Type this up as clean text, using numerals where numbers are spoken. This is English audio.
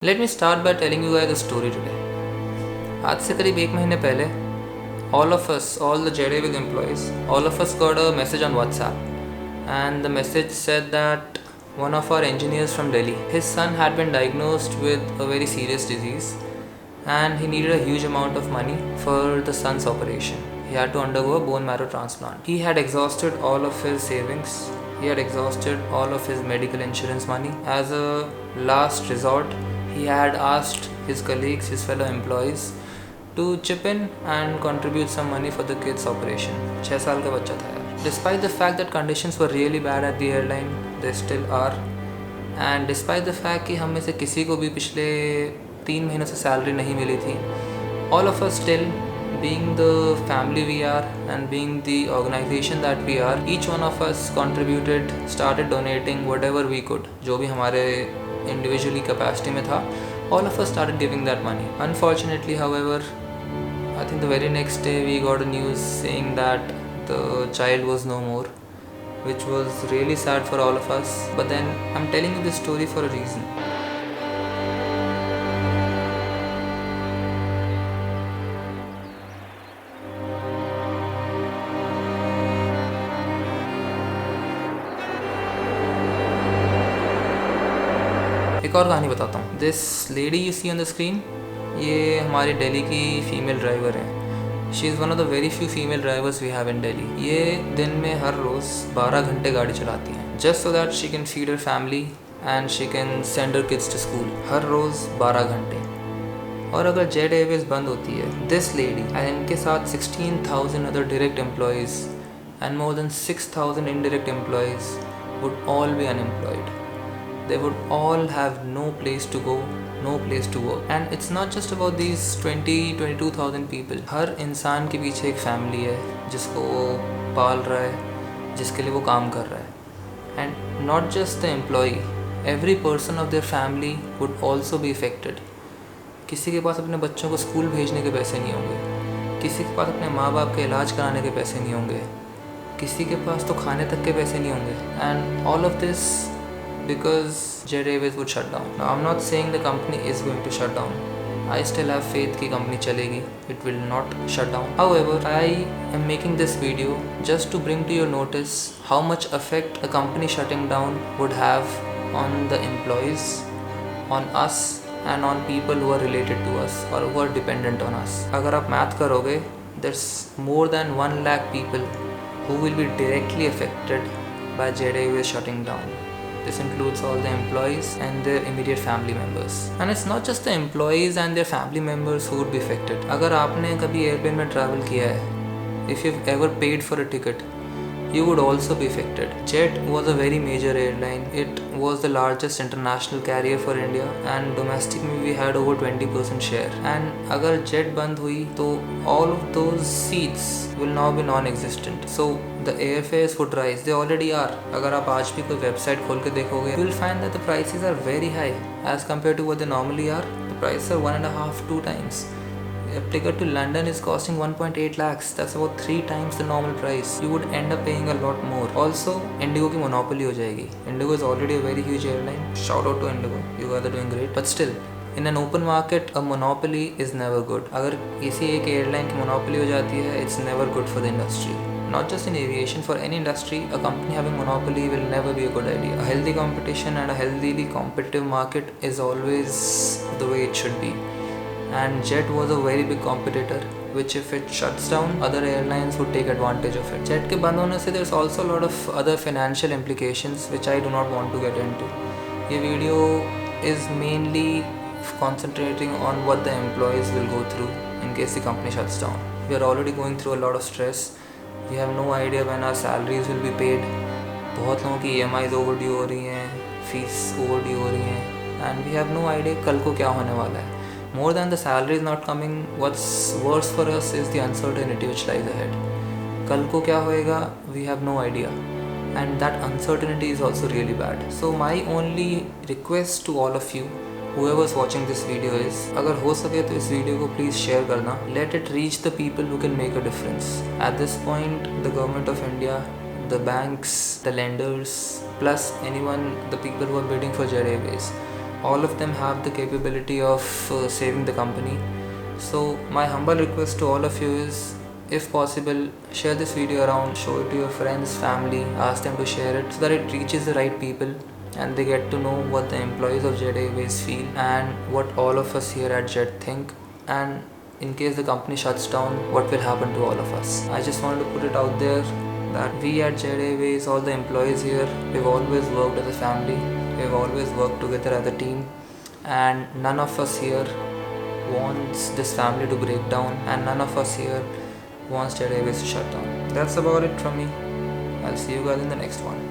Let me start by telling you guys a story today. आज से करीब एक महीने पहले all of us, all the Jet Airways employees, all of us got a message on WhatsApp, and the message said that one of our engineers from Delhi, his son had been diagnosed with a very serious disease and he needed a huge amount of money for the son's operation. He had to undergo a bone marrow transplant. He had exhausted all of his savings. He had exhausted all of his medical insurance money. As a last resort, he had asked his colleagues, his fellow employees, to chip in and contribute some money for the kid's operation. 6 साल का बच्चा था यार. Despite the fact that conditions were really bad at the airline, they still are. And despite the fact कि हम में से किसी को भी पिछले 3 महीनों से सैलरी नहीं मिली थी, all of us still, being the family we are and being the organization that we are, each one of us contributed, started donating whatever we could. जो भी हमारे individually capacity में था, all of us started giving that money. Unfortunately, however, I think the very next day we got a news saying that the child was no more, which was really sad for all of us. But then I'm telling you this story for a reason. एक और कहानी बताता हूँ. This lady you see on the screen, ये हमारी दिल्ली की female driver है. She is one of the very few female drivers we have in Delhi. ये दिन में हर रोज़ 12 घंटे गाड़ी चलाती हैं, just so that she can feed her family and she can send her kids to school. हर रोज़ 12 घंटे. और अगर जेट एयरवेज बंद होती है, दिस लेडी एंड इनके साथ 16,000 other direct employees and more than 6,000 indirect employees would all B unemployed. They would all have no place to go, no place to work. And it's not just about these 22,000 people. हर इंसान के पीछे एक family है जिसको वो पाल रहा है, जिसके लिए वो काम कर रहा है. And not just the employee, every person of their family would also be affected. किसी के पास अपने बच्चों को स्कूल भेजने के पैसे नहीं होंगे, किसी के पास अपने माँ बाप के इलाज कराने के पैसे नहीं होंगे, किसी के पास तो खाने तक के पैसे नहीं होंगे. And all of this because Jet Airways would shut down. Now I'm not saying the company is going to shut down. I still have faith कि company चलेगी. It will not shut down. However, I am making this video just to bring to your notice how much effect a company shutting down would have on the employees, on us and on people who are related to us or who are dependent on us. अगर आप math करोगे, there's more than 1 lakh people who will be directly affected by Jet Airways shutting down. This includes all the employees and their immediate family members. And it's not just the employees and their family members who would be affected. अगर आपने कभी airplane में travel किया है, if you've ever paid for a ticket, you would also be affected. Jet was a very major airline. It was the largest international carrier for India and domestic में we had over 20% share. And अगर Jet बंद हुई तो all of those seats will now be non-existent. So the airfares would rise. They already are. अगर आप आज भी कोई वेबसाइट खोल के देखोगे, you will find that the prices are very high as compared to what they normally are. The prices are 1.5-2 times. A ticket to London is costing 1.8 lakhs. That's about 3 times the normal price. You would end up paying a lot more. Also, Indigo की monopoly हो जाएगी. Indigo is already a very huge airline. Shout out to Indigo. You guys are doing great. But still, in an open market, a monopoly is never good. अगर किसी एक airline की monopoly हो जाती है, it's never good for the industry. Not just in aviation, for any industry, a company having monopoly will never be a good idea. A healthy competition and a healthily competitive market is always the way it should be. And Jet was a very big competitor, which if it shuts down, other airlines would take advantage of it. Jet के बंद होने से there's also a lot of other financial implications which I do not want to get into. ये video is mainly concentrating on what the employees will go through in case the company shuts down. We are already going through a lot of stress. We have no idea when our salaries will be paid. बहुत लोगों की EMIs overdue हो रही हैं, fees overdue हो रही हैं, and we have no idea कल को क्या होने वाला है. More than the salary is not coming, what's worse for us is the uncertainty which lies ahead. कल को क्या होएगा, we have no idea, and that uncertainty is also really bad. So my only request to all of you, whoever's watching this video is, अगर हो सके तो इस video को please share करना. Let it reach the people who can make a difference. At this point, the government of India, the banks, the lenders, plus anyone, the people who are bidding for Jet Airways, all of them have the capability of saving the company. So my humble request to all of you is, if possible, share this video around, show it to your friends, family, ask them to share it so that it reaches the right people and they get to know what the employees of Jet Airways feel and what all of us here at Jet think, and in case the company shuts down, what will happen to all of us. I just wanted to put it out there that we at Jet Airways, all the employees here, we've always worked as a family, we've always worked together as a team, and none of us here wants this family to break down, and none of us here wants Jet Airways to shut down. That's about it from me. I'll see you guys in the next one.